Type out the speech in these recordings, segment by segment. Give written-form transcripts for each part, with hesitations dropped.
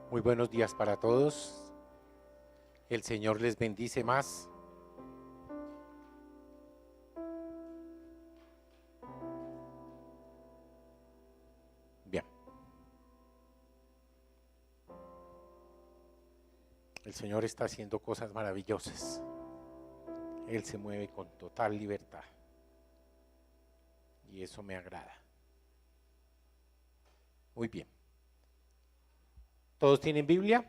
Muy buenos días para todos. El Señor les bendice más. Bien. El Señor está haciendo cosas maravillosas. Él se mueve con total libertad. Y eso me agrada. Muy bien. ¿Todos tienen Biblia?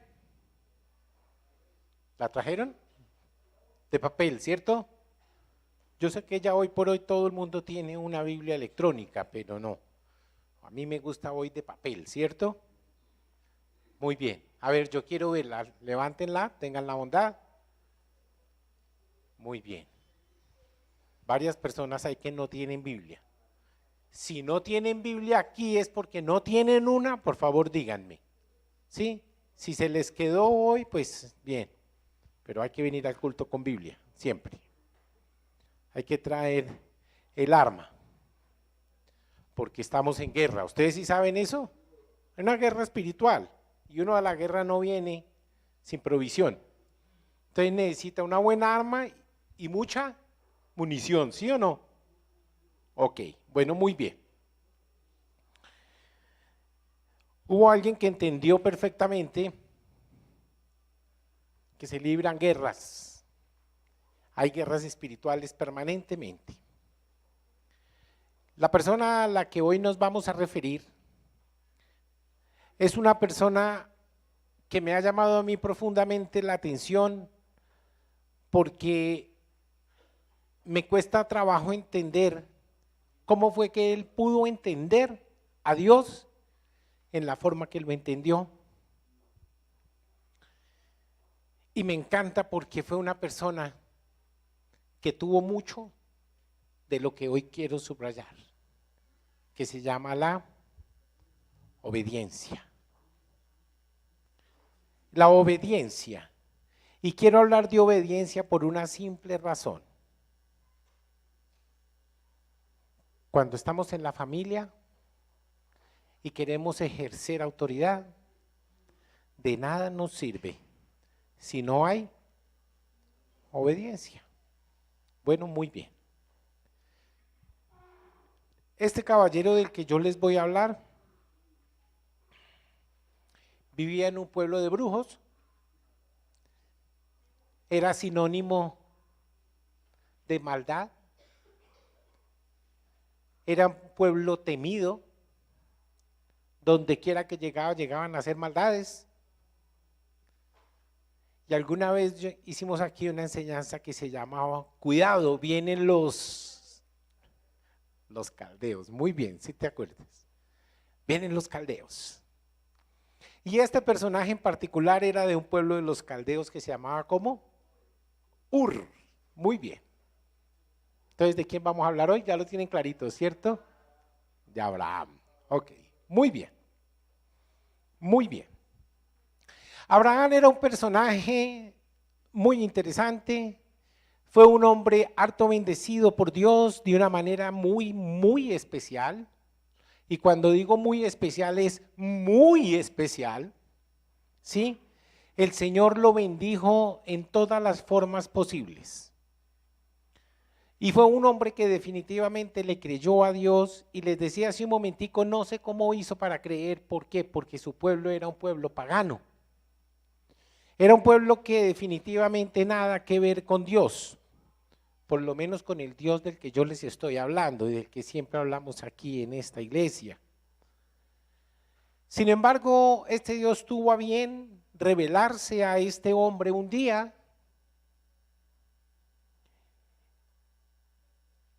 ¿La trajeron? De papel, ¿cierto? Yo sé que ya hoy por hoy todo el mundo tiene una Biblia electrónica, pero no. A mí me gusta hoy de papel, ¿cierto? Muy bien. A ver, yo quiero verla. Levántenla, tengan la bondad. Muy bien. Varias personas hay que no tienen Biblia. Si no tienen Biblia aquí es porque no tienen una, por favor díganme. ¿Sí? Si se les quedó hoy, pues bien. Pero hay que venir al culto con Biblia, siempre. Hay que traer el arma, porque estamos en guerra. ¿Ustedes sí saben eso? Es una guerra espiritual y uno a la guerra no viene sin provisión. Entonces necesita una buena arma y mucha munición, ¿sí o no? Ok, bueno, muy bien. Hubo alguien que entendió perfectamente que se libran guerras. Hay guerras espirituales permanentemente. La persona a la que hoy nos vamos a referir es una persona que me ha llamado a mí profundamente la atención porque me cuesta trabajo entender cómo fue que él pudo entender a Dios en la forma que él lo entendió. Y me encanta porque fue una persona que tuvo mucho de lo que hoy quiero subrayar, que se llama la obediencia. La obediencia. Y quiero hablar de obediencia por una simple razón. Cuando estamos en la familia y queremos ejercer autoridad, de nada nos sirve si no hay obediencia. Bueno, muy bien. Este caballero del que yo les voy a hablar vivía en un pueblo de brujos, era sinónimo de maldad, era un pueblo temido, donde quiera que llegaba, llegaban a hacer maldades. Y alguna vez hicimos aquí una enseñanza que se llamaba, cuidado, vienen los caldeos. Muy bien, si te acuerdas. Vienen los caldeos. Y este personaje en particular era de un pueblo de los caldeos que se llamaba ¿cómo? Ur. Muy bien. Entonces, ¿de quién vamos a hablar hoy? Ya lo tienen clarito, ¿cierto? De Abraham. Ok, muy bien. Muy bien. Abraham era un personaje muy interesante, fue un hombre harto bendecido por Dios de una manera muy, muy especial. Y cuando digo muy especial es muy especial, ¿sí? El Señor lo bendijo en todas las formas posibles. Y fue un hombre que definitivamente le creyó a Dios y les decía hace un momentico, no sé cómo hizo para creer, ¿por qué? Porque su pueblo era un pueblo pagano. Era un pueblo que definitivamente nada que ver con Dios, por lo menos con el Dios del que yo les estoy hablando y del que siempre hablamos aquí en esta iglesia. Sin embargo, este Dios tuvo a bien revelarse a este hombre un día,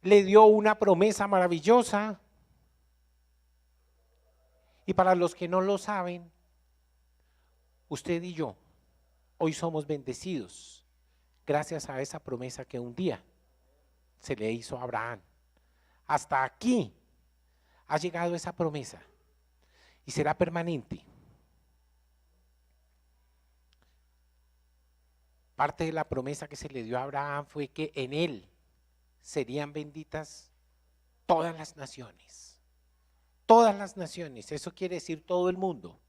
le dio una promesa maravillosa y para los que no lo saben, usted y yo hoy somos bendecidos gracias a esa promesa que un día se le hizo a Abraham. Hasta aquí ha llegado esa promesa y será permanente. Parte de la promesa que se le dio a Abraham fue que en él serían benditas todas las naciones. Todas las naciones, eso quiere decir todo el mundo.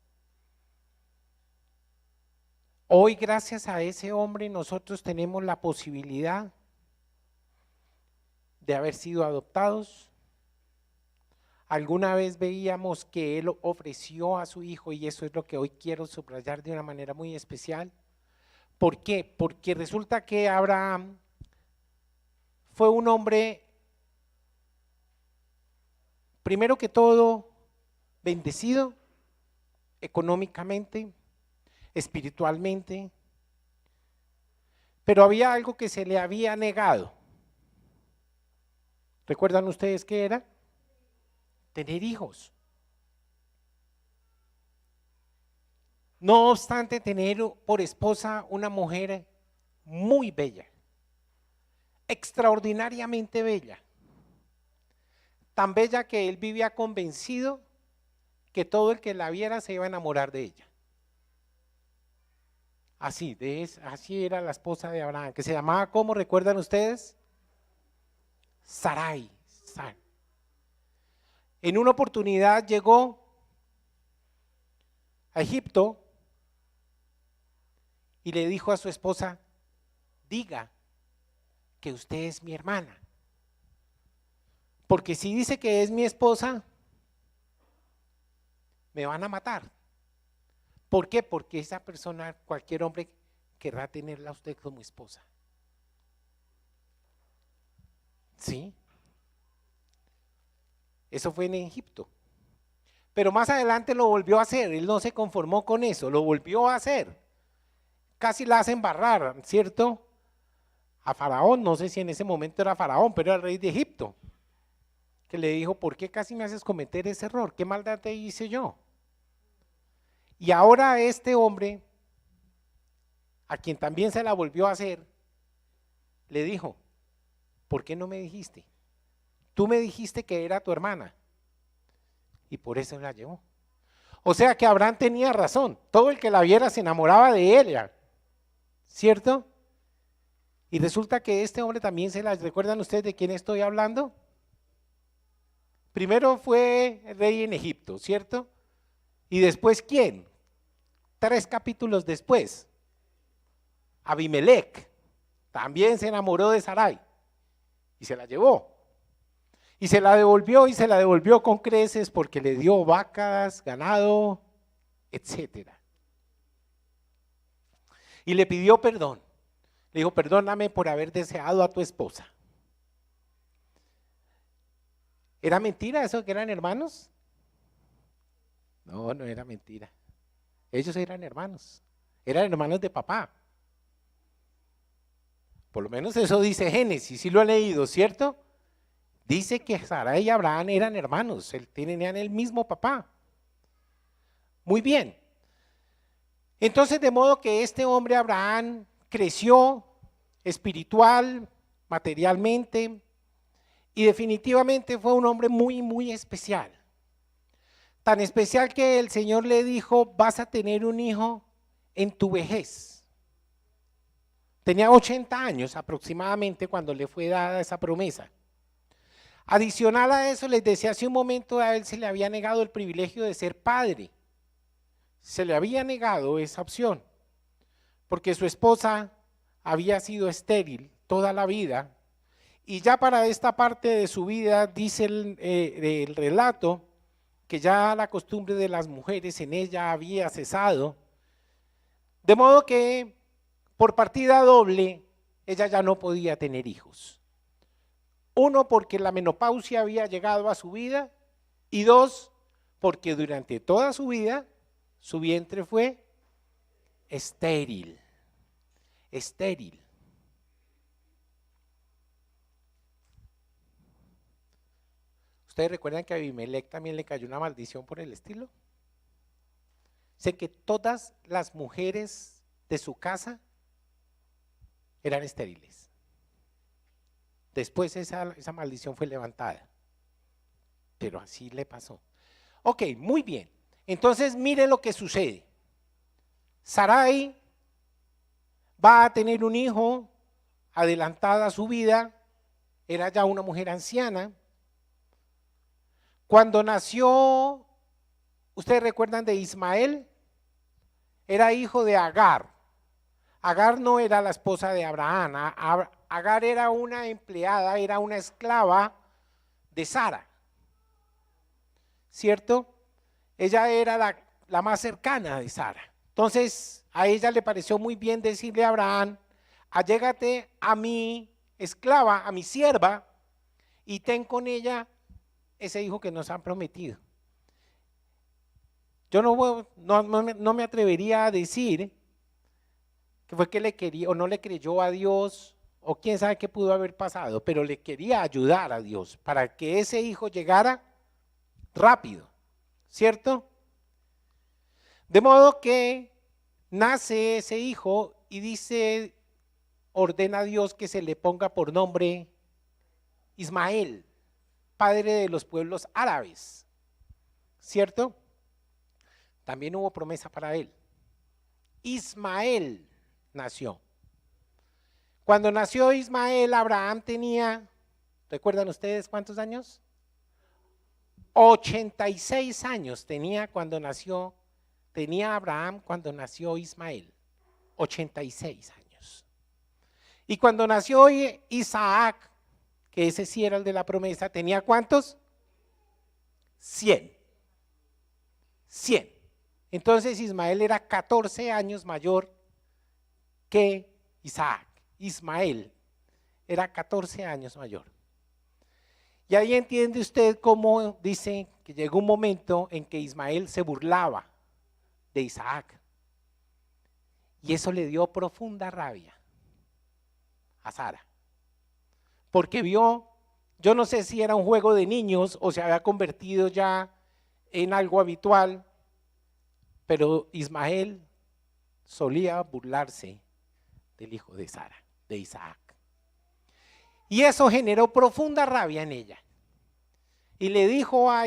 Hoy, gracias a ese hombre, nosotros tenemos la posibilidad de haber sido adoptados. Alguna vez veíamos que él ofreció a su hijo, y eso es lo que hoy quiero subrayar de una manera muy especial. ¿Por qué? Porque resulta que Abraham fue un hombre, primero que todo, bendecido económicamente, espiritualmente, pero había algo que se le había negado. ¿Recuerdan ustedes qué era? Tener hijos. No obstante, tener por esposa una mujer muy bella, extraordinariamente bella, tan bella que él vivía convencido que todo el que la viera se iba a enamorar de ella. Así era la esposa de Abraham, que se llamaba, ¿cómo recuerdan ustedes? Sarai. En una oportunidad llegó a Egipto y le dijo a su esposa: diga que usted es mi hermana, porque si dice que es mi esposa, me van a matar. ¿Por qué? Porque esa persona, cualquier hombre, querrá tenerla a usted como esposa. ¿Sí? Eso fue en Egipto. Pero más adelante lo volvió a hacer, él no se conformó con eso, lo volvió a hacer. Casi la hacen barrar, ¿cierto? A Faraón, no sé si en ese momento era Faraón, pero era el rey de Egipto, que le dijo: ¿por qué casi me haces cometer ese error? ¿Qué maldad te hice yo? Y ahora este hombre, a quien también se la volvió a hacer, le dijo: ¿por qué no me dijiste? Tú me dijiste que era tu hermana, y por eso la llevó. O sea que Abraham tenía razón, todo el que la viera se enamoraba de ella, ¿cierto? Y resulta que este hombre también ¿recuerdan ustedes de quién estoy hablando? Primero fue rey en Egipto, ¿cierto? Y después, ¿quién? 3 capítulos después, Abimelech también se enamoró de Sarai y se la llevó. Y se la devolvió con creces, porque le dio vacas, ganado, etcétera. Y le pidió perdón. Le dijo: perdóname por haber deseado a tu esposa. ¿Era mentira eso que eran hermanos? No, no era mentira. Ellos eran hermanos de papá. Por lo menos eso dice Génesis, sí lo he leído, ¿cierto? Dice que Sarai y Abraham eran hermanos, tenían el mismo papá. Muy bien. Entonces, de modo que este hombre Abraham creció espiritual, materialmente, y definitivamente fue un hombre muy, muy especial. Tan especial que el Señor le dijo: vas a tener un hijo en tu vejez. Tenía 80 años aproximadamente cuando le fue dada esa promesa. Adicional a eso, les decía hace un momento, a él se le había negado el privilegio de ser padre. Se le había negado esa opción, porque su esposa había sido estéril toda la vida, y ya para esta parte de su vida, dice el relato, que ya la costumbre de las mujeres en ella había cesado, de modo que por partida doble ella ya no podía tener hijos. Uno, porque la menopausia había llegado a su vida, y dos, porque durante toda su vida su vientre fue estéril. Estéril. ¿Ustedes recuerdan que a Abimelech también le cayó una maldición por el estilo? Sé que todas las mujeres de su casa eran estériles. Después esa maldición fue levantada, pero así le pasó. Ok, muy bien. Entonces mire lo que sucede. Sarai va a tener un hijo adelantada a su vida, era ya una mujer anciana. Cuando nació, ¿ustedes recuerdan de Ismael? Era hijo de Agar, Agar no era la esposa de Abraham. Agar era una empleada, era una esclava de Sara, ¿cierto? Ella era la más cercana de Sara. Entonces a ella le pareció muy bien decirle a Abraham: allégate a mi esclava, a mi sierva, y ten con ella ese hijo que nos han prometido. Yo no me atrevería a decir que fue que le quería o no le creyó a Dios, o quién sabe qué pudo haber pasado, pero le quería ayudar a Dios para que ese hijo llegara rápido, ¿cierto? De modo que nace ese hijo y dice, ordena a Dios que se le ponga por nombre Ismael, padre de los pueblos árabes, ¿cierto? También hubo promesa para él. Ismael nació. Cuando nació Ismael, Abraham tenía, ¿recuerdan ustedes cuántos años? 86 años tenía Abraham cuando nació Ismael, 86 años. Y cuando nació Isaac, que ese sí era el de la promesa, ¿tenía cuántos? 100. Entonces Ismael era 14 años mayor que Isaac. Ismael era 14 años mayor. Y ahí entiende usted cómo dice que llegó un momento en que Ismael se burlaba de Isaac. Y eso le dio profunda rabia a Sara. Porque vio, yo no sé si era un juego de niños o se había convertido ya en algo habitual, pero Ismael solía burlarse del hijo de Sara, de Isaac. Y eso generó profunda rabia en ella. Y le dijo a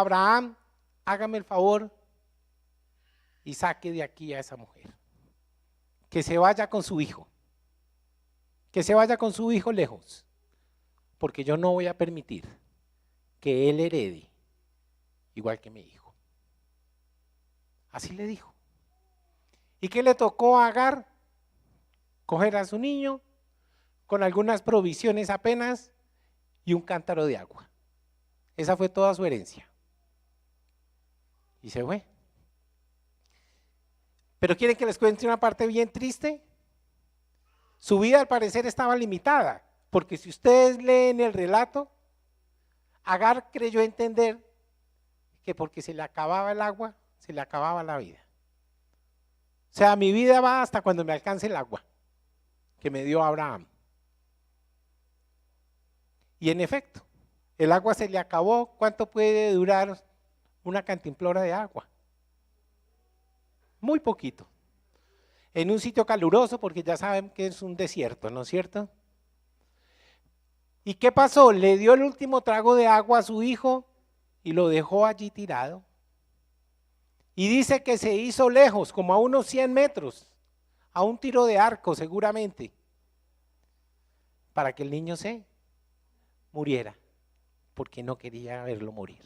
Abraham: hágame el favor y saque de aquí a esa mujer. Que se vaya con su hijo. Que se vaya con su hijo lejos. Porque yo no voy a permitir que él herede igual que mi hijo. Así le dijo. ¿Y qué le tocó a Agar? Coger a su niño con algunas provisiones apenas y un cántaro de agua. Esa fue toda su herencia. Y se fue. Pero ¿quieren que les cuente una parte bien triste? Su vida al parecer estaba limitada, porque si ustedes leen el relato, Agar creyó entender que porque se le acababa el agua, se le acababa la vida. O sea, mi vida va hasta cuando me alcance el agua que me dio Abraham. Y en efecto, el agua se le acabó. ¿Cuánto puede durar una cantimplora de agua? Muy poquito. En un sitio caluroso, porque ya saben que es un desierto, ¿no es cierto? ¿Y qué pasó? Le dio el último trago de agua a su hijo y lo dejó allí tirado. Y dice que se hizo lejos, como a unos 100 metros, a un tiro de arco seguramente, para que el niño se muriera, porque no quería verlo morir.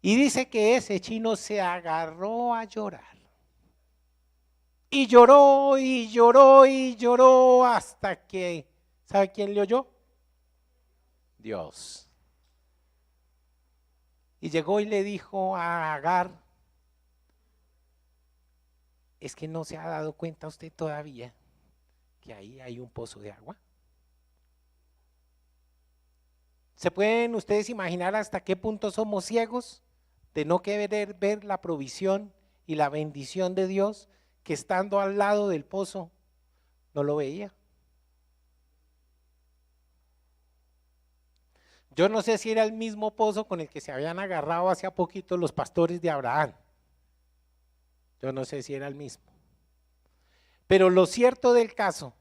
Y dice que ese chino se agarró a llorar. Y lloró y lloró y lloró hasta que, ¿sabe quién le oyó? Dios. Y llegó y le dijo a Agar: ¿es que no se ha dado cuenta usted todavía que ahí hay un pozo de agua? ¿Se pueden ustedes imaginar hasta qué punto somos ciegos de no querer ver la provisión y la bendición de Dios, que estando al lado del pozo no lo veía? Yo no sé si era el mismo pozo con el que se habían agarrado hace poquito los pastores de Abraham. Yo no sé si era el mismo. Pero lo cierto del caso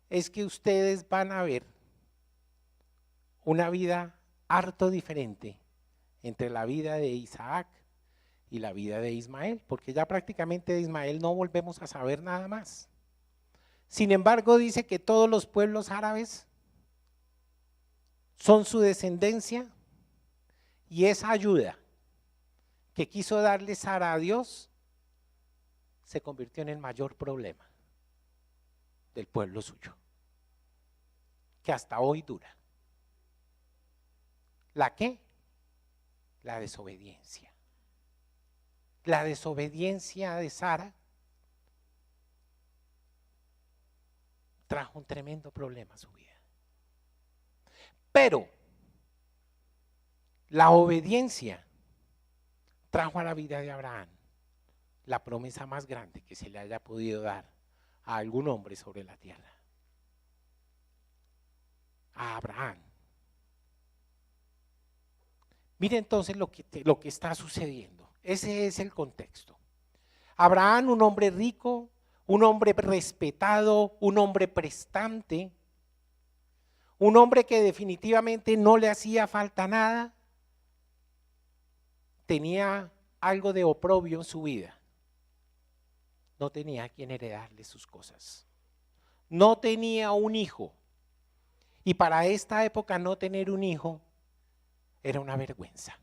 es que ustedes van a ver una vida harto diferente entre la vida de Isaac y la vida de Ismael, porque ya prácticamente de Ismael no volvemos a saber nada más. Sin embargo, dice que todos los pueblos árabes son su descendencia, y esa ayuda que quiso darle Sara a Dios se convirtió en el mayor problema del pueblo suyo, que hasta hoy dura. ¿La qué? La desobediencia. La desobediencia de Sara trajo un tremendo problema a su vida. Pero la obediencia trajo a la vida de Abraham la promesa más grande que se le haya podido dar a algún hombre sobre la tierra. A Abraham. Mire entonces lo que está sucediendo. Ese es el contexto. Abraham, un hombre rico, un hombre respetado, un hombre prestante, un hombre que definitivamente no le hacía falta nada, tenía algo de oprobio en su vida. No tenía a quien heredarle sus cosas. No tenía un hijo. Y para esta época no tener un hijo era una vergüenza.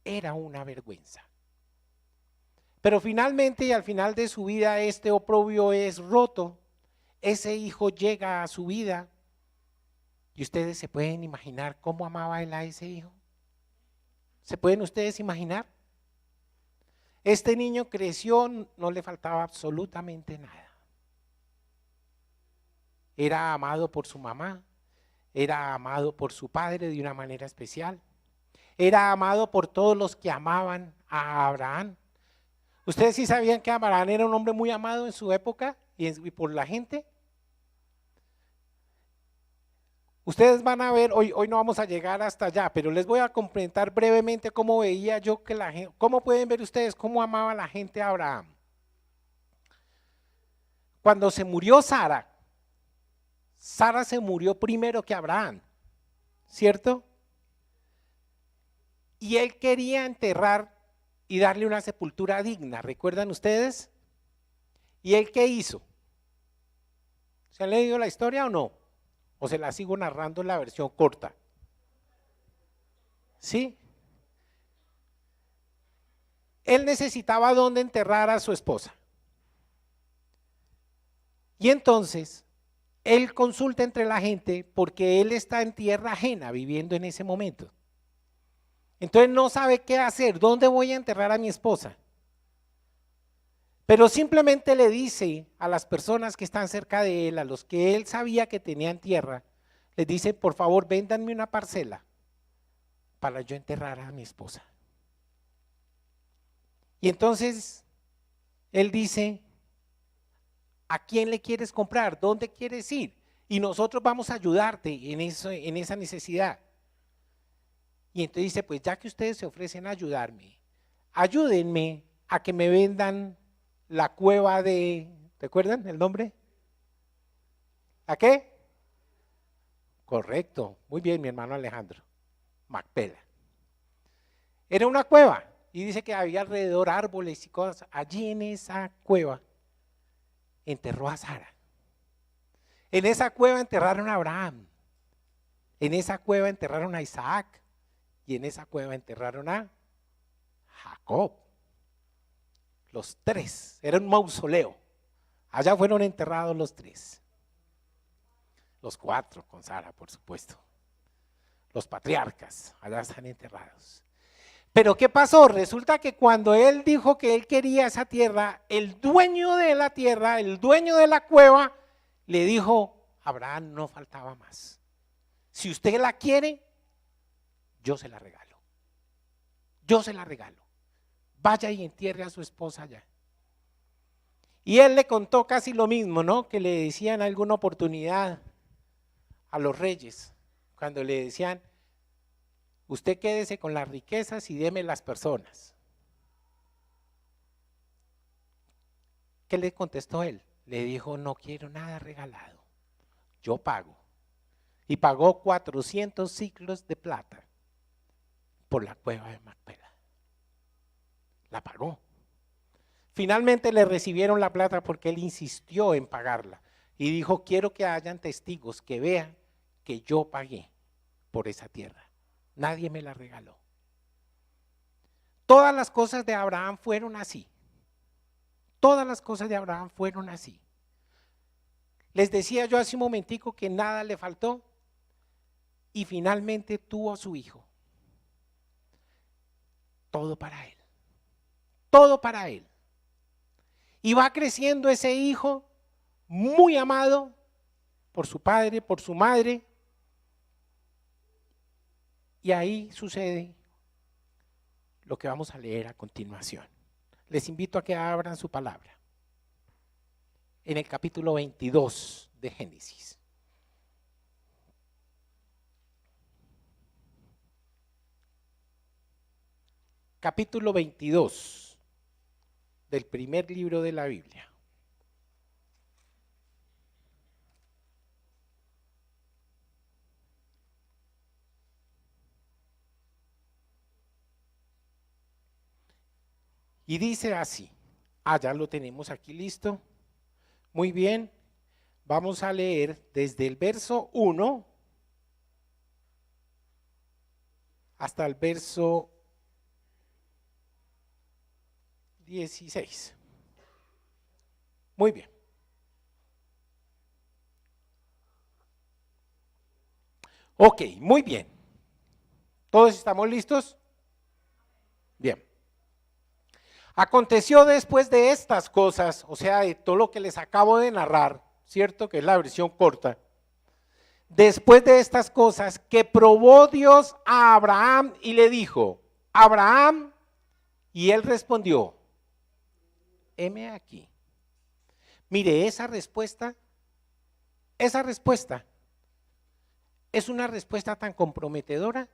Era una vergüenza. Pero finalmente y al final de su vida este oprobio es roto. Ese hijo llega a su vida. Y ustedes se pueden imaginar cómo amaba él a ese hijo. ¿Se pueden ustedes imaginar? Este niño creció, no le faltaba absolutamente nada. Era amado por su mamá, era amado por su padre de una manera especial, era amado por todos los que amaban a Abraham. ¿Ustedes sí sabían que Abraham era un hombre muy amado en su época y por la gente? Ustedes van a ver, hoy no vamos a llegar hasta allá, pero les voy a comentar brevemente cómo veía yo que la gente, cómo pueden ver ustedes cómo amaba la gente a Abraham. Cuando se murió Sara, Sara se murió primero que Abraham, ¿cierto? Y él quería enterrar y darle una sepultura digna, ¿recuerdan ustedes? ¿Y él qué hizo? ¿Se han leído la historia o no? ¿O se la sigo narrando en la versión corta? ¿Sí? Él necesitaba dónde enterrar a su esposa. Y entonces, él consulta entre la gente porque él está en tierra ajena viviendo en ese momento. Entonces no sabe qué hacer, dónde voy a enterrar a mi esposa. Pero simplemente le dice a las personas que están cerca de él, a los que él sabía que tenían tierra, les dice, por favor, véndanme una parcela para yo enterrar a mi esposa. Y entonces él dice, ¿a quién le quieres comprar? ¿Dónde quieres ir? Y nosotros vamos a ayudarte en esa necesidad. Y entonces dice, pues ya que ustedes se ofrecen a ayudarme, ayúdenme a que me vendan la cueva de, ¿recuerdan el nombre? ¿La qué? Correcto, muy bien mi hermano Alejandro, Macpela. Era una cueva y dice que había alrededor árboles y cosas. Allí en esa cueva enterró a Sara. En esa cueva enterraron a Abraham. En esa cueva enterraron a Isaac. Y en esa cueva enterraron a Jacob. Los tres, era un mausoleo. Allá fueron enterrados los tres. Los cuatro con Sara, por supuesto. Los patriarcas, allá están enterrados. Pero ¿qué pasó? Resulta que cuando él dijo que él quería esa tierra, el dueño de la tierra, el dueño de la cueva, le dijo, Abraham, no faltaba más. Si usted la quiere, yo se la regalo. Yo se la regalo. Vaya y entierre a su esposa allá. Y él le contó casi lo mismo, ¿no? Que le decían alguna oportunidad a los reyes, cuando le decían, usted quédese con las riquezas y deme las personas. ¿Qué le contestó él? Le dijo, no quiero nada regalado, yo pago. Y pagó 400 siclos de plata por la cueva de Macpela. La pagó. Finalmente le recibieron la plata porque él insistió en pagarla y dijo, quiero que hayan testigos que vean que yo pagué por esa tierra. Nadie me la regaló. Todas las cosas de Abraham fueron así. Todas las cosas de Abraham fueron así. Les decía yo hace un momentico que nada le faltó y finalmente tuvo a su hijo. Todo para él. Todo para él. Y va creciendo ese hijo muy amado por su padre, por su madre. Y ahí sucede lo que vamos a leer a continuación. Les invito a que abran su palabra en el capítulo 22 de Génesis. Capítulo 22 del primer libro de la Biblia. Y dice así, ya lo tenemos aquí listo. Muy bien, vamos a leer desde el verso 1 hasta el verso 16. Muy bien. Ok, muy bien. ¿Todos estamos listos? Bien. Aconteció después de estas cosas, o sea, de todo lo que les acabo de narrar, ¿cierto? Que es la versión corta. Después de estas cosas, que probó Dios a Abraham y le dijo, Abraham, y él respondió, heme aquí. Mire, esa respuesta es una respuesta tan comprometedora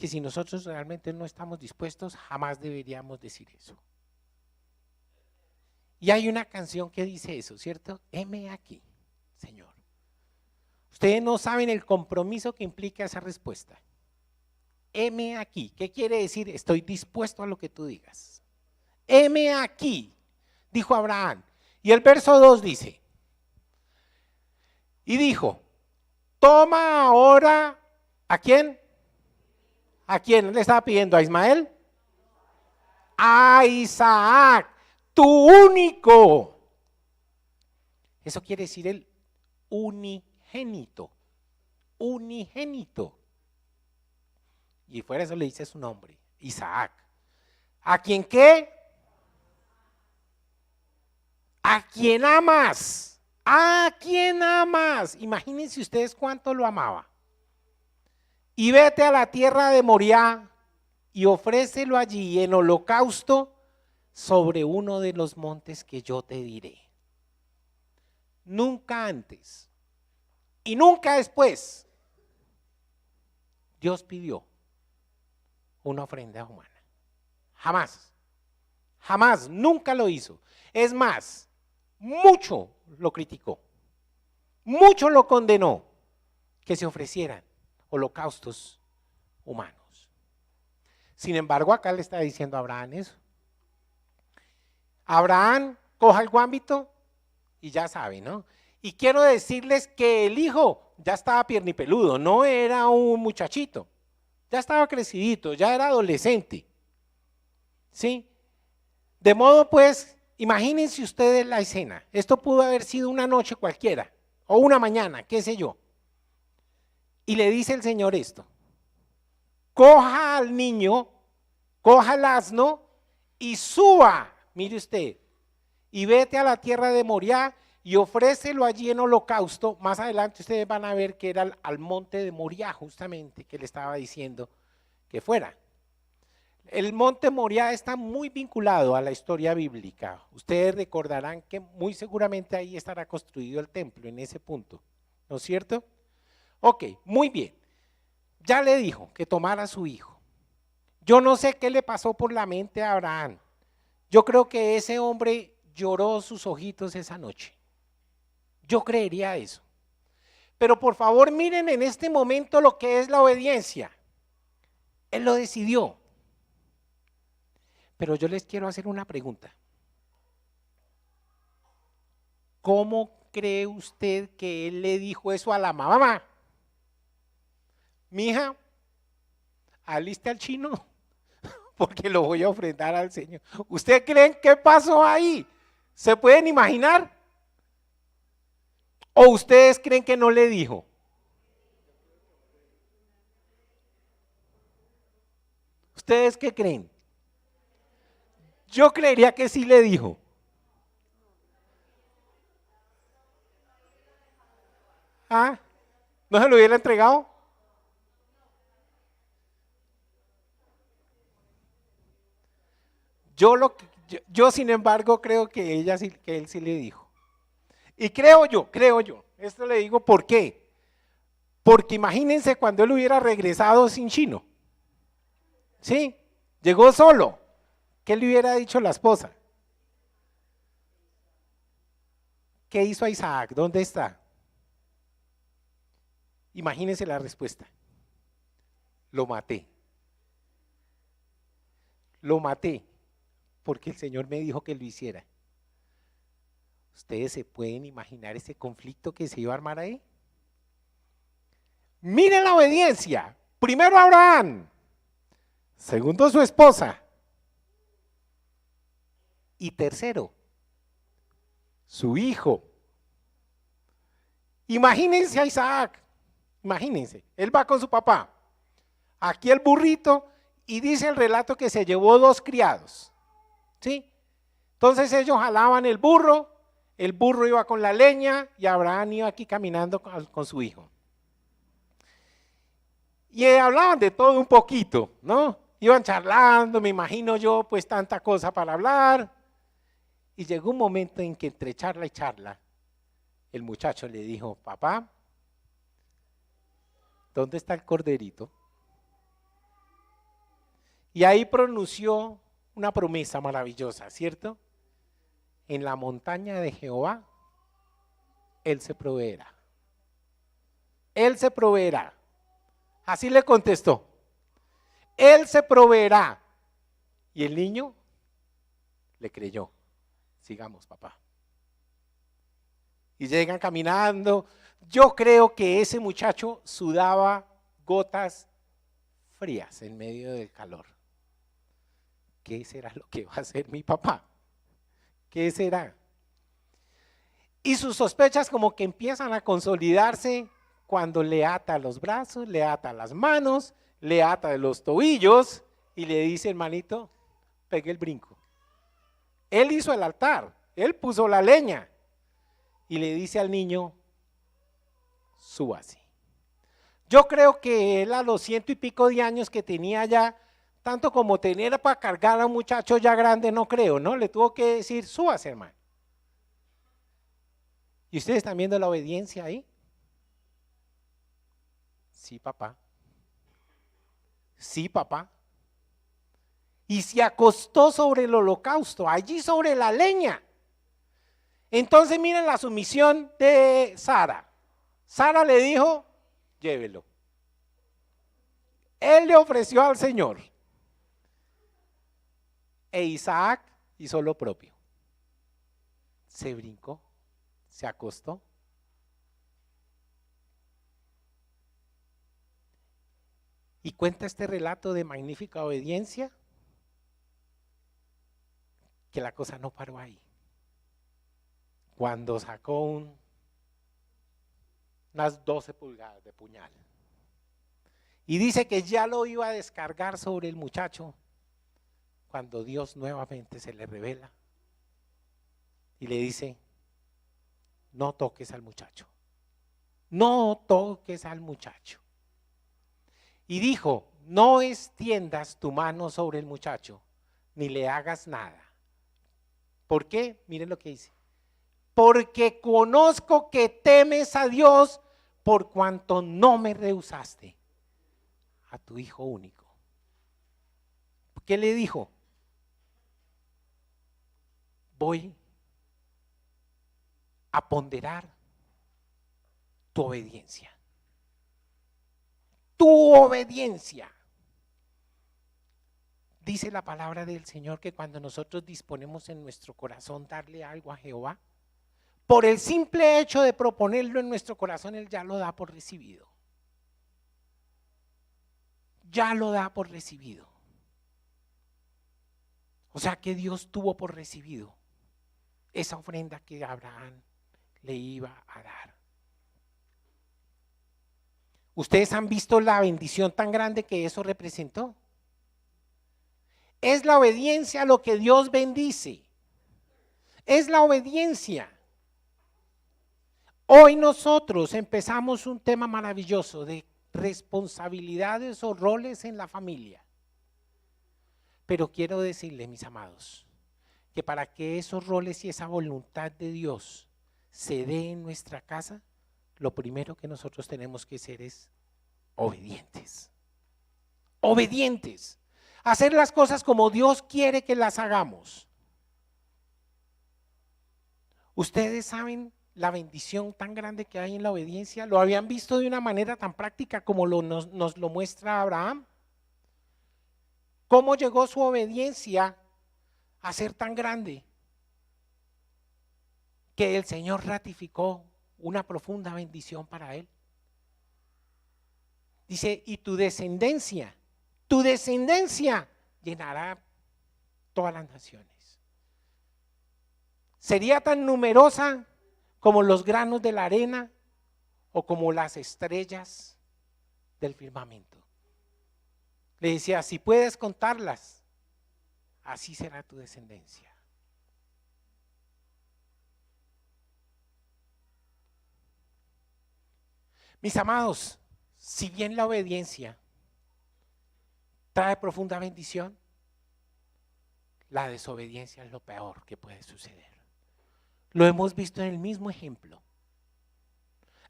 que si nosotros realmente no estamos dispuestos, jamás deberíamos decir eso. Y hay una canción que dice eso, ¿cierto? Heme aquí, Señor. Ustedes no saben el compromiso que implica esa respuesta. Heme aquí, ¿qué quiere decir? Estoy dispuesto a lo que tú digas. Heme aquí, dijo Abraham. Y el verso 2 dice, y dijo, toma ahora, ¿a quién? ¿A quién le estaba pidiendo? ¿A Ismael? A Isaac, tu único. Eso quiere decir el unigénito. Unigénito. Y fuera eso le dice su nombre, Isaac. ¿A quién qué? ¿A quién amas? ¿A quién amas? Imagínense ustedes cuánto lo amaba. Y vete a la tierra de Moriah y ofrécelo allí en holocausto sobre uno de los montes que yo te diré. Nunca antes y nunca después Dios pidió una ofrenda humana. Jamás, jamás, nunca lo hizo. Es más, mucho lo criticó, mucho lo condenó que se ofrecieran holocaustos humanos. Sin embargo, acá le está diciendo a Abraham eso. Abraham, coja el guámbito y ya sabe, ¿no? Y quiero decirles que el hijo ya estaba piernipeludo, no era un muchachito, ya estaba crecidito, ya era adolescente, ¿sí? De modo pues, imagínense ustedes la escena, esto pudo haber sido una noche cualquiera, o una mañana, qué sé yo. Y le dice el Señor esto, coja al niño, coja el asno y suba, mire usted, y vete a la tierra de Moriah y ofrécelo allí en holocausto. Más adelante ustedes van a ver que era al monte de Moriah justamente que le estaba diciendo que fuera. El monte Moriah está muy vinculado a la historia bíblica. Ustedes recordarán que muy seguramente ahí estará construido el templo en ese punto, ¿no es cierto? Ok, muy bien. Ya le dijo que tomara a su hijo. Yo no sé qué le pasó por la mente a Abraham. Yo creo que ese hombre lloró sus ojitos esa noche. Yo creería eso. Pero por favor miren en este momento lo que es la obediencia. Él lo decidió. Pero yo les quiero hacer una pregunta. ¿Cómo cree usted que él le dijo eso a la mamá? Mija, aliste al chino, porque lo voy a ofrendar al Señor. ¿Ustedes creen qué pasó ahí? ¿Se pueden imaginar? ¿O ustedes creen que no le dijo? ¿Ustedes qué creen? Yo creería que sí le dijo. ¿Ah? ¿No se lo hubiera entregado? Yo, sin embargo, creo que que él sí le dijo. Y creo yo, esto le digo ¿por qué? Porque imagínense cuando él hubiera regresado sin chino. ¿Sí? Llegó solo. ¿Qué le hubiera dicho la esposa? ¿Qué hizo a Isaac? ¿Dónde está? Imagínense la respuesta. Lo maté. Lo maté porque el Señor me dijo que lo hiciera. ¿Ustedes se pueden imaginar ese conflicto que se iba a armar ahí? Miren la obediencia. Primero Abraham, segundo su esposa y tercero su hijo. Imagínense a Isaac, imagínense, él va con su papá, aquí el burrito y dice el relato que se llevó 2 criados, ¿sí? Entonces ellos jalaban el burro iba con la leña y Abraham iba aquí caminando con su hijo. Y hablaban de todo un poquito, ¿no? Iban charlando, me imagino yo, pues tanta cosa para hablar. Y llegó un momento en que entre charla y charla, el muchacho le dijo, papá, ¿dónde está el corderito? Y ahí pronunció una promesa maravillosa, ¿cierto? En la montaña de Jehová, Él se proveerá. Él se proveerá. Así le contestó. Él se proveerá. Y el niño le creyó. Sigamos, papá. Y llegan caminando. Yo creo que ese muchacho sudaba gotas frías en medio del calor. ¿Qué será lo que va a hacer mi papá? ¿Qué será? Y sus sospechas como que empiezan a consolidarse cuando le ata los brazos, le ata las manos, le ata de los tobillos y le dice, hermanito, pegue el brinco. Él hizo el altar, él puso la leña y le dice al niño, súbase. Yo creo que él a los 100 y pico de años que tenía ya, tanto como tener para cargar a un muchacho ya grande, no creo, ¿no? Le tuvo que decir, súbase, hermano. ¿Y ustedes están viendo la obediencia ahí? Sí, papá. Sí, papá. Y se acostó sobre el holocausto, allí sobre la leña. Entonces miren la sumisión de Sara. Sara le dijo, llévelo. Él le ofreció al Señor. E Isaac hizo lo propio. Se brincó, se acostó. Y cuenta este relato de magnífica obediencia que la cosa no paró ahí. Cuando sacó unas 12 pulgadas de puñal y dice que ya lo iba a descargar sobre el muchacho, cuando Dios nuevamente se le revela y le dice, no toques al muchacho, no toques al muchacho. Y dijo, no extiendas tu mano sobre el muchacho, ni le hagas nada. ¿Por qué? Miren lo que dice. Porque conozco que temes a Dios por cuanto no me rehusaste a tu hijo único. ¿Qué le dijo? Voy a ponderar tu obediencia. Tu obediencia. Dice la palabra del Señor que cuando nosotros disponemos en nuestro corazón darle algo a Jehová, por el simple hecho de proponerlo en nuestro corazón, Él ya lo da por recibido. Ya lo da por recibido. O sea que Dios tuvo por recibido esa ofrenda que Abraham le iba a dar. ¿Ustedes han visto la bendición tan grande que eso representó? Es la obediencia a lo que Dios bendice. Es la obediencia. Hoy nosotros empezamos un tema maravilloso de responsabilidades o roles en la familia. Pero quiero decirles, mis amados, que para que esos roles y esa voluntad de Dios se dé en nuestra casa, lo primero que nosotros tenemos que ser es obedientes. Obedientes. Hacer las cosas como Dios quiere que las hagamos. Ustedes saben la bendición tan grande que hay en la obediencia. ¿Lo habían visto de una manera tan práctica como nos lo muestra Abraham? ¿Cómo llegó su obediencia a ser tan grande? Que el Señor ratificó una profunda bendición para él. Dice, y tu descendencia llenará todas las naciones. Sería tan numerosa como los granos de la arena o como las estrellas del firmamento. Le decía, si puedes contarlas, así será tu descendencia. Mis amados, si bien la obediencia trae profunda bendición, la desobediencia es lo peor que puede suceder. Lo hemos visto en el mismo ejemplo.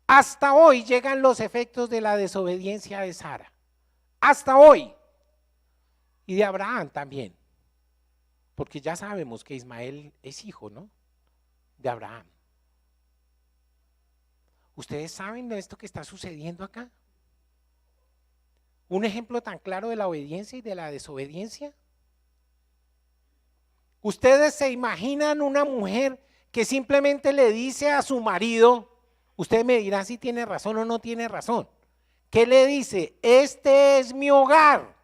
Hasta hoy llegan los efectos de la desobediencia de Sara. Hasta hoy. Y de Abraham también. Porque ya sabemos que Ismael es hijo, ¿no? De Abraham. ¿Ustedes saben de esto que está sucediendo acá? Un ejemplo tan claro de la obediencia y de la desobediencia. ¿Ustedes se imaginan una mujer que simplemente le dice a su marido, usted me dirá si tiene razón o no tiene razón, ¿qué le dice? Este es mi hogar,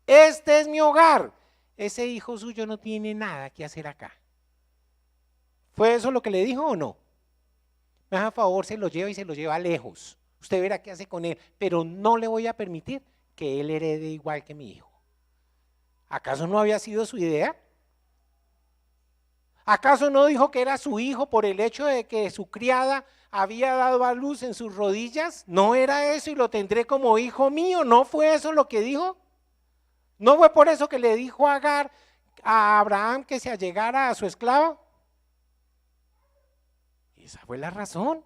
este es mi hogar. Ese hijo suyo no tiene nada que hacer acá. ¿Fue eso lo que le dijo o no? Me haga favor, se lo lleva y se lo lleva lejos. Usted verá qué hace con él, pero no le voy a permitir que él herede igual que mi hijo. ¿Acaso no había sido su idea? ¿Acaso no dijo que era su hijo por el hecho de que su criada había dado a luz en sus rodillas? ¿No era eso y lo tendré como hijo mío? ¿No fue eso lo que dijo? ¿No fue por eso que le dijo a Agar a Abraham que se allegara a su esclava? Esa fue la razón.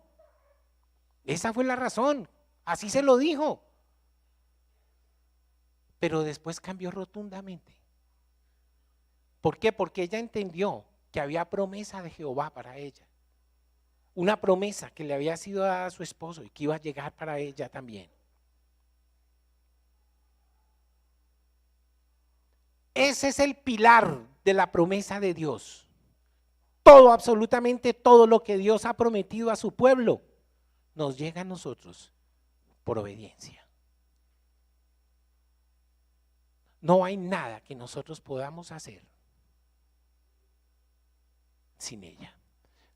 Esa fue la razón. Así se lo dijo. Pero después cambió rotundamente. ¿Por qué? Porque ella entendió que había promesa de Jehová para ella. Una promesa que le había sido dada a su esposo y que iba a llegar para ella también. Ese es el pilar de la promesa de Dios. Todo, absolutamente todo lo que Dios ha prometido a su pueblo, nos llega a nosotros por obediencia. No hay nada que nosotros podamos hacer sin ella.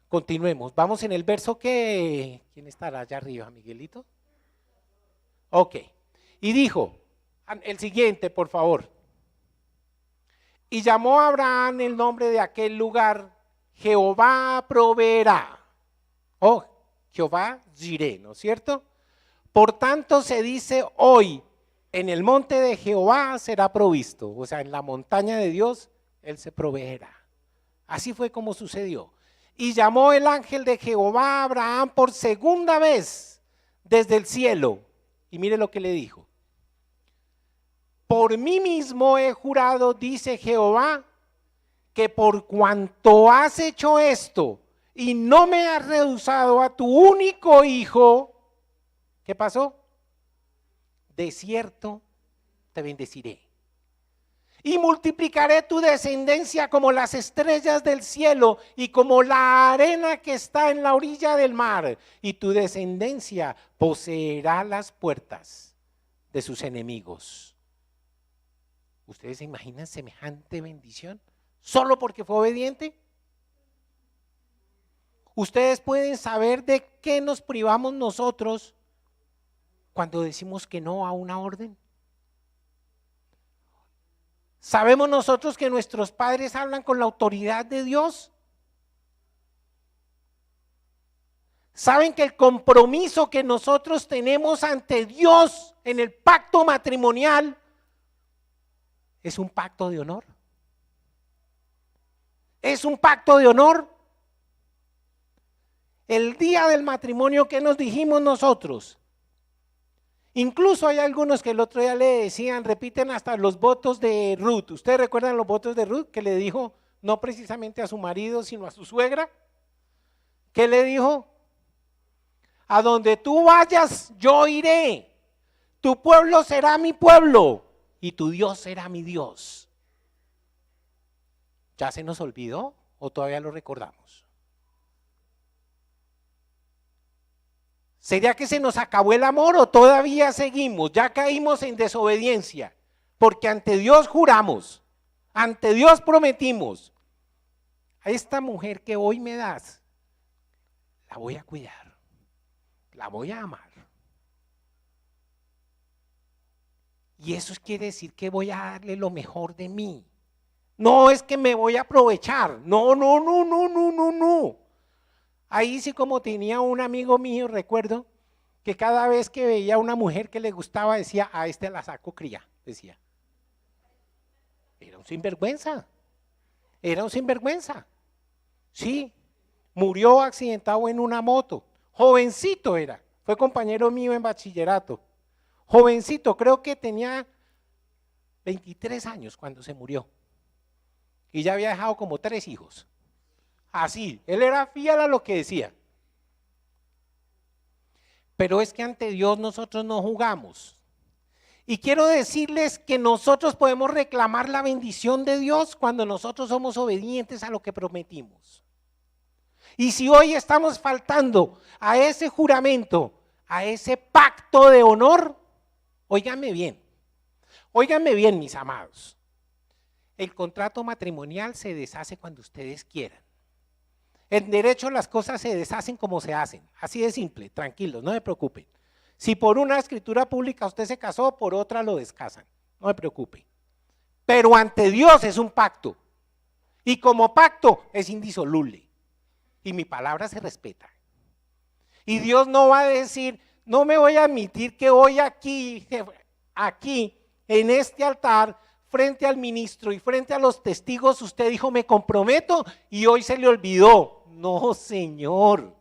Continuemos, vamos en el verso que, ¿quién estará allá arriba, Miguelito? Ok, y dijo, el siguiente por favor, y llamó a Abraham el nombre de aquel lugar, Jehová proveerá, oh, Jehová Jireh, ¿no es cierto? Por tanto se dice hoy, en el monte de Jehová será provisto, o sea, en la montaña de Dios, Él se proveerá. Así fue como sucedió. Y llamó el ángel de Jehová a Abraham por segunda vez desde el cielo. Y mire lo que le dijo. Por mí mismo he jurado, dice Jehová, que por cuanto has hecho esto y no me has rehusado a tu único hijo, ¿qué pasó? De cierto te bendeciré. Y multiplicaré tu descendencia como las estrellas del cielo y como la arena que está en la orilla del mar. Y tu descendencia poseerá las puertas de sus enemigos. ¿Ustedes se imaginan semejante bendición ¿Solo porque fue obediente? Ustedes pueden saber de qué nos privamos nosotros cuando decimos que no a una orden. ¿Sabemos nosotros que nuestros padres hablan con la autoridad de Dios? ¿Saben que el compromiso que nosotros tenemos ante Dios en el pacto matrimonial es un pacto de honor? ¿Es un pacto de honor? El día del matrimonio, ¿qué nos dijimos nosotros? Incluso hay algunos que el otro día le decían, repiten hasta los votos de Ruth. ¿Ustedes recuerdan los votos de Ruth? Que le dijo, no precisamente a su marido, sino a su suegra. ¿Qué le dijo? A donde tú vayas, yo iré. Tu pueblo será mi pueblo y tu Dios será mi Dios. ¿Ya se nos olvidó o todavía lo recordamos? ¿Sería que se nos acabó el amor o todavía seguimos? Ya caímos en desobediencia, porque ante Dios juramos, ante Dios prometimos, a esta mujer que hoy me das, la voy a cuidar, la voy a amar. Y eso quiere decir que voy a darle lo mejor de mí. No es que me voy a aprovechar, no. Ahí sí, como tenía un amigo mío, recuerdo, que cada vez que veía a una mujer que le gustaba decía, a este la saco cría, decía. Era un sinvergüenza, sí, murió accidentado en una moto, jovencito era, fue compañero mío en bachillerato, jovencito, creo que tenía 23 años cuando se murió, y ya había dejado como 3 hijos. Así, él era fiel a lo que decía. Pero es que ante Dios nosotros no jugamos. Y quiero decirles que nosotros podemos reclamar la bendición de Dios cuando nosotros somos obedientes a lo que prometimos. Y si hoy estamos faltando a ese juramento, a ese pacto de honor, óiganme bien, mis amados. El contrato matrimonial se deshace cuando ustedes quieran. En derecho las cosas se deshacen como se hacen, así de simple, tranquilos, no se preocupen. Si por una escritura pública usted se casó, por otra lo descasan, no se preocupe. Pero ante Dios es un pacto, y como pacto es indisoluble, y mi palabra se respeta. Y Dios no va a decir, no me voy a admitir que hoy aquí en este altar, frente al ministro y frente a los testigos, usted dijo me comprometo y hoy se le olvidó. No, señor,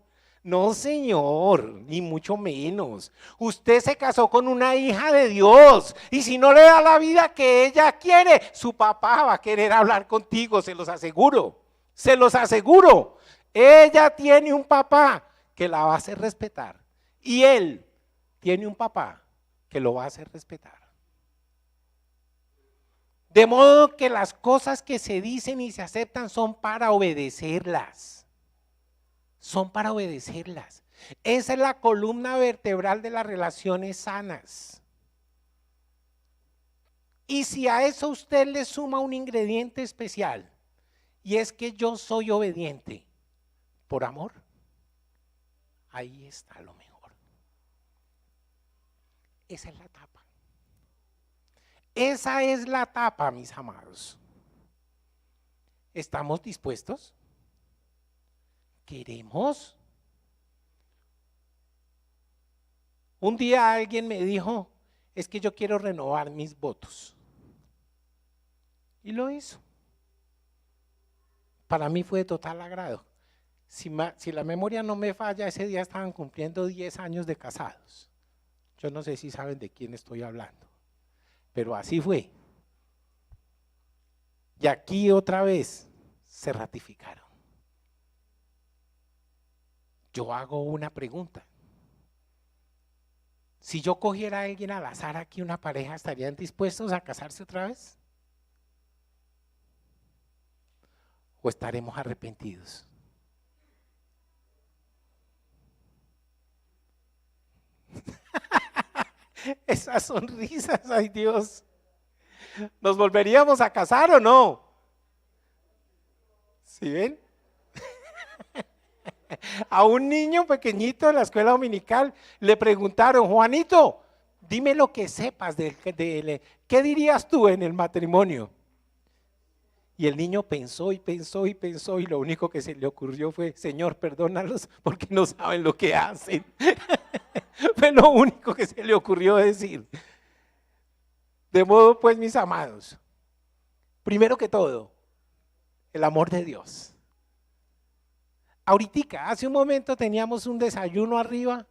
ni mucho menos. Usted se casó con una hija de Dios y si no le da la vida que ella quiere, su papá va a querer hablar contigo, se los aseguro. Ella tiene un papá que la va a hacer respetar y él tiene un papá que lo va a hacer respetar. De modo que las cosas que se dicen y se aceptan son para obedecerlas. Esa es la columna vertebral de las relaciones sanas. Y si a eso usted le suma un ingrediente especial, y es que yo soy obediente por amor, ahí está lo mejor. Esa es la tapa. Esa es la tapa, mis amados. ¿Estamos dispuestos? ¿Queremos? Un día alguien me dijo, es que yo quiero renovar mis votos. Y lo hizo. Para mí fue de total agrado. Si la memoria no me falla, ese día estaban cumpliendo 10 años de casados. Yo no sé si saben de quién estoy hablando, pero así fue. Y aquí otra vez se ratificaron. Yo hago una pregunta. Si yo cogiera a alguien al azar aquí, una pareja, ¿estarían dispuestos a casarse otra vez? ¿O estaremos arrepentidos? Esas sonrisas, ay Dios. ¿Nos volveríamos a casar o no? ¿Sí ven? A un niño pequeñito en la escuela dominical le preguntaron, Juanito, dime lo que sepas ¿qué dirías tú en el matrimonio? Y el niño pensó y pensó y pensó y lo único que se le ocurrió fue, Señor, perdónalos porque no saben lo que hacen. Fue lo único que se le ocurrió decir. De modo pues, mis amados, primero que todo, el amor de Dios. Ahorita, hace un momento teníamos un desayuno arriba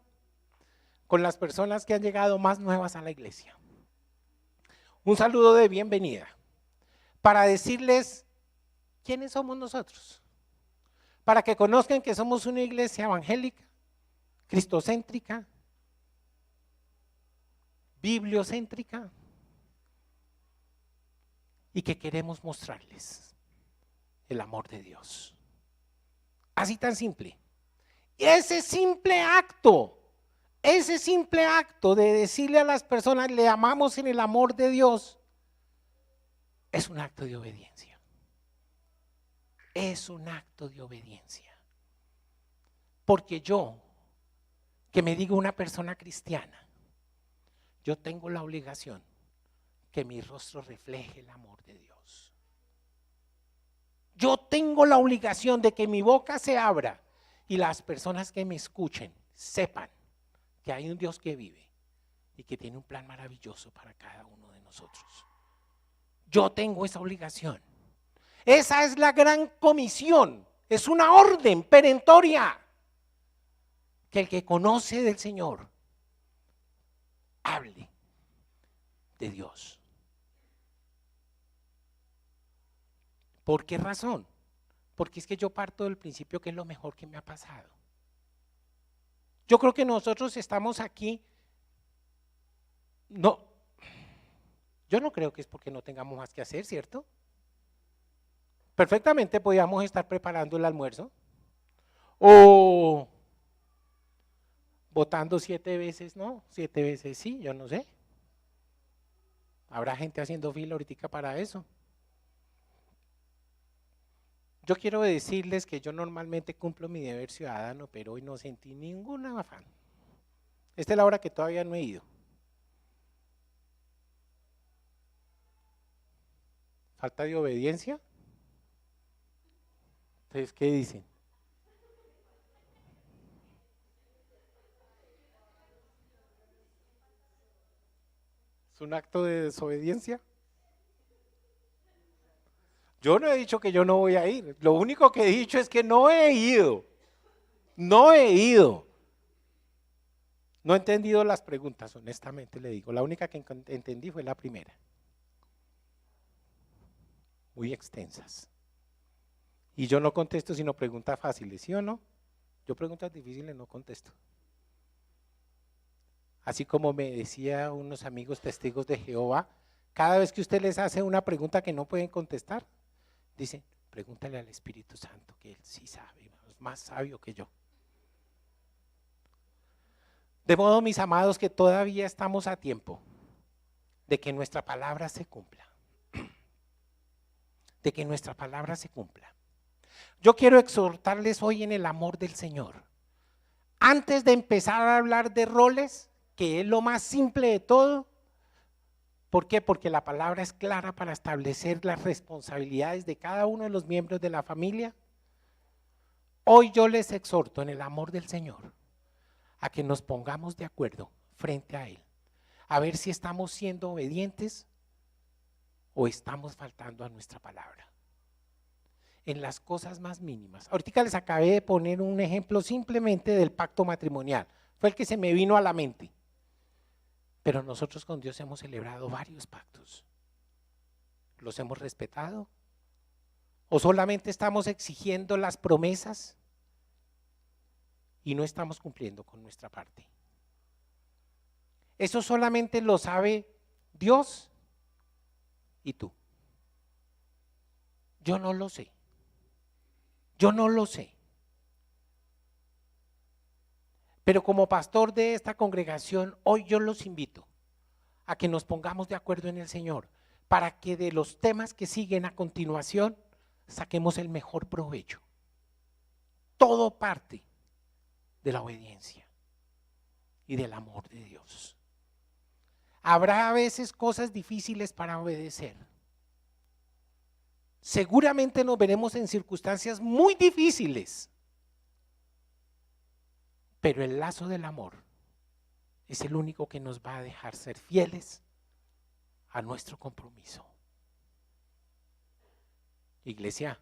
con las personas que han llegado más nuevas a la iglesia. Un saludo de bienvenida para decirles quiénes somos nosotros, para que conozcan que somos una iglesia evangélica, cristocéntrica, bibliocéntrica y que queremos mostrarles el amor de Dios. Así tan simple. Y ese simple acto de decirle a las personas, le amamos en el amor de Dios, es un acto de obediencia. Es un acto de obediencia. Porque yo, que me digo una persona cristiana, yo tengo la obligación que mi rostro refleje el amor de Dios. Yo tengo la obligación de que mi boca se abra y las personas que me escuchen sepan que hay un Dios que vive y que tiene un plan maravilloso para cada uno de nosotros. Yo tengo esa obligación. Esa es la gran comisión. Es una orden perentoria que el que conoce del Señor hable de Dios. ¿Por qué razón? Porque es que yo parto del principio que es lo mejor que me ha pasado. Yo creo que nosotros estamos aquí, yo no creo que es porque no tengamos más que hacer, ¿cierto? Perfectamente podíamos estar preparando el almuerzo o votando 7 veces no, 7 veces sí, yo no sé. Habrá gente haciendo fila ahorita para eso. Yo quiero decirles que yo normalmente cumplo mi deber ciudadano, pero hoy no sentí ningún afán. Esta es la hora que todavía no he ido. ¿Falta de obediencia? Entonces, ¿qué dicen? ¿Es un acto de desobediencia? Yo no he dicho que yo no voy a ir. Lo único que he dicho es que no he ido. No he ido. No he entendido las preguntas, honestamente le digo. La única que entendí fue la primera. Muy extensas. Y yo no contesto sino preguntas fáciles, ¿sí o no? Yo preguntas difíciles no contesto. Así como me decía unos amigos testigos de Jehová, cada vez que usted les hace una pregunta que no pueden contestar, dicen, pregúntale al Espíritu Santo, que él sí sabe, es más sabio que yo. De modo, mis amados, que todavía estamos a tiempo de que nuestra palabra se cumpla. De que nuestra palabra se cumpla. Yo quiero exhortarles hoy en el amor del Señor. Antes de empezar a hablar de roles, que es lo más simple de todo. ¿Por qué? Porque la palabra es clara para establecer las responsabilidades de cada uno de los miembros de la familia. Hoy yo les exhorto en el amor del Señor a que nos pongamos de acuerdo frente a Él, a ver si estamos siendo obedientes o estamos faltando a nuestra palabra. En las cosas más mínimas. Ahorita les acabé de poner un ejemplo simplemente del pacto matrimonial. Fue el que se me vino a la mente. Pero nosotros con Dios hemos celebrado varios pactos. ¿Los hemos respetado? ¿O solamente estamos exigiendo las promesas y no estamos cumpliendo con nuestra parte? Eso solamente lo sabe Dios y tú. Yo no lo sé. Yo no lo sé. Pero como pastor de esta congregación, hoy yo los invito a que nos pongamos de acuerdo en el Señor para que de los temas que siguen a continuación saquemos el mejor provecho. Todo parte de la obediencia y del amor de Dios. Habrá a veces cosas difíciles para obedecer. Seguramente nos veremos en circunstancias muy difíciles, pero el lazo del amor es el único que nos va a dejar ser fieles a nuestro compromiso. Iglesia,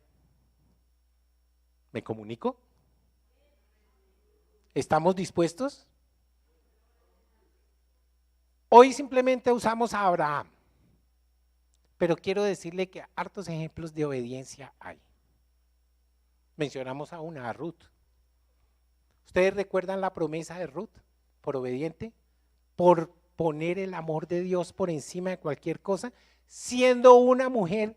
¿me comunico? ¿Estamos dispuestos? Hoy simplemente usamos a Abraham, pero quiero decirle que hartos ejemplos de obediencia hay. Mencionamos a una, a Ruth. ¿Ustedes recuerdan la promesa de Ruth? Por obediente, por poner el amor de Dios por encima de cualquier cosa, siendo una mujer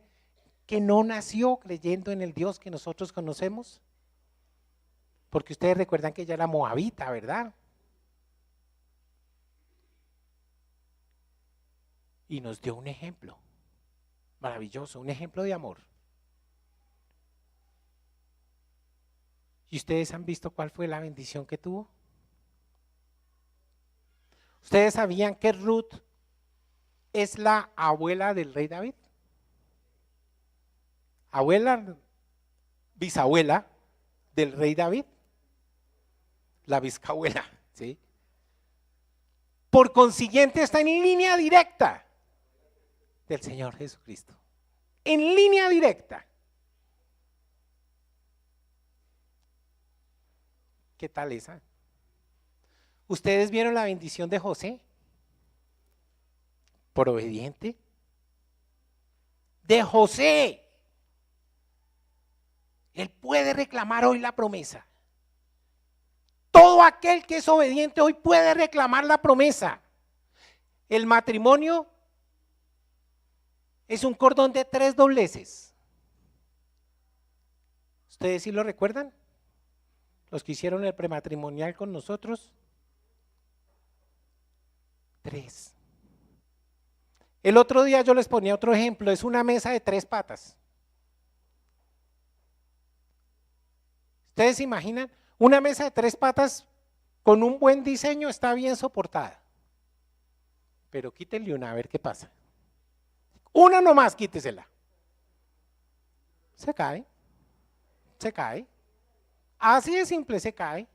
que no nació creyendo en el Dios que nosotros conocemos. Porque ustedes recuerdan que ella era moabita, ¿verdad? Y nos dio un ejemplo maravilloso, un ejemplo de amor. ¿Y ustedes han visto cuál fue la bendición que tuvo? ¿Ustedes sabían que Ruth es la abuela del rey David? Abuela, bisabuela del rey David. La bisabuela, ¿sí? Por consiguiente está en línea directa del Señor Jesucristo. En línea directa. ¿Qué tal esa? ¿Ustedes vieron la bendición de José? Por obediente. De José. Él puede reclamar hoy la promesa. Todo aquel que es obediente hoy puede reclamar la promesa. El matrimonio es un cordón de 3 dobleces. ¿Ustedes sí lo recuerdan? Los que hicieron el prematrimonial con nosotros. 3. El otro día yo les ponía otro ejemplo, es una mesa de 3 patas. ¿Ustedes se imaginan? Una mesa de 3 patas con un buen diseño está bien soportada. Pero quítenle una a ver qué pasa. Una nomás quítesela. Se cae. Se cae. Así de simple, se cae.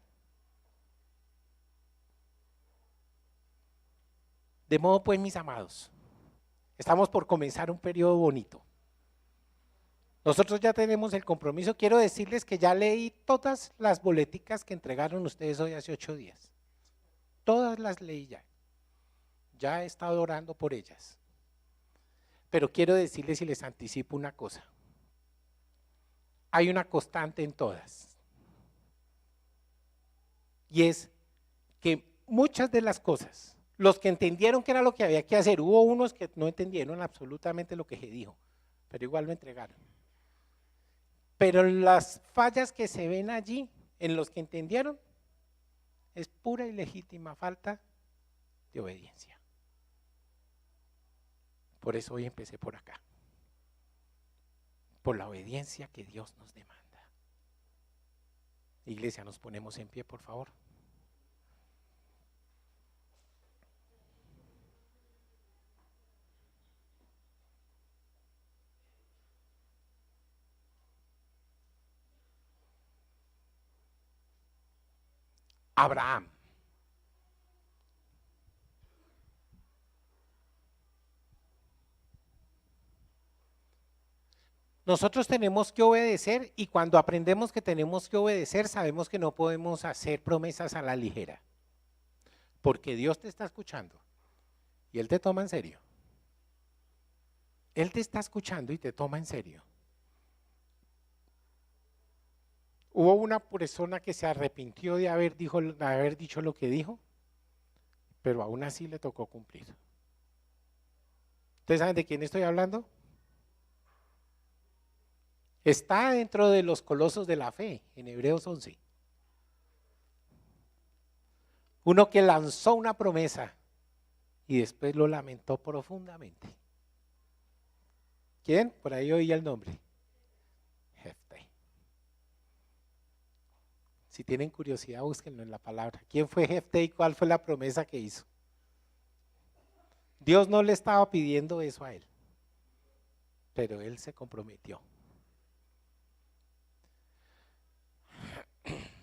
De modo pues, mis amados, estamos por comenzar un periodo bonito. Nosotros ya tenemos el compromiso. Quiero decirles que ya leí todas las boleticas que entregaron ustedes hoy hace 8 días. Todas las leí ya. Ya he estado orando por ellas. Pero quiero decirles y les anticipo una cosa. Hay una constante en todas. Y es que muchas de las cosas, los que entendieron que era lo que había que hacer, hubo unos que no entendieron absolutamente lo que se dijo, pero igual lo entregaron. Pero las fallas que se ven allí, en los que entendieron, es pura y legítima falta de obediencia. Por eso hoy empecé por acá. Por la obediencia que Dios nos demanda. Iglesia, nos ponemos en pie, por favor. Abraham. Nosotros tenemos que obedecer y cuando aprendemos que tenemos que obedecer, sabemos que no podemos hacer promesas a la ligera. Porque Dios te está escuchando y Él te toma en serio. Él te está escuchando y te toma en serio. Hubo una persona que se arrepintió de haber dicho lo que dijo, pero aún así le tocó cumplir. ¿Ustedes saben de quién estoy hablando? Está dentro de los colosos de la fe, en Hebreos 11. Uno que lanzó una promesa y después lo lamentó profundamente. ¿Quién? Por ahí oí el nombre. Si tienen curiosidad, búsquenlo en la palabra. ¿Quién fue Jefté y cuál fue la promesa que hizo? Dios no le estaba pidiendo eso a él, pero él se comprometió.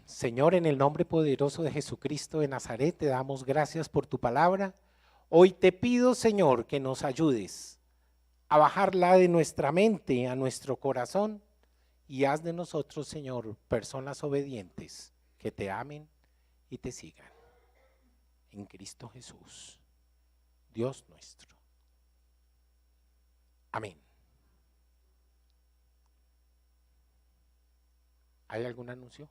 Señor, en el nombre poderoso de Jesucristo de Nazaret, te damos gracias por tu palabra. Hoy te pido, Señor, que nos ayudes a bajarla de nuestra mente a nuestro corazón y haz de nosotros, Señor, personas obedientes que te amen y te sigan. En Cristo Jesús, Dios nuestro. Amén. ¿Hay algún anuncio?